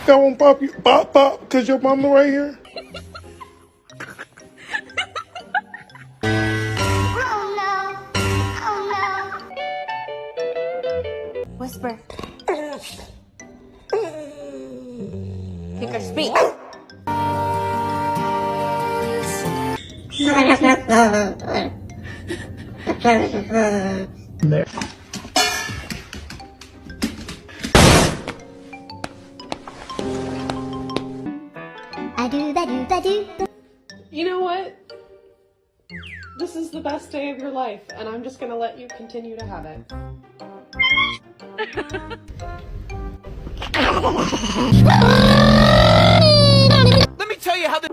That won't pop you, pop, pop, cause your mama right here. Whisper. Kick or speak. There. You know what? This is the best day of your life, and I'm just gonna let you continue to have it. Let me tell you how the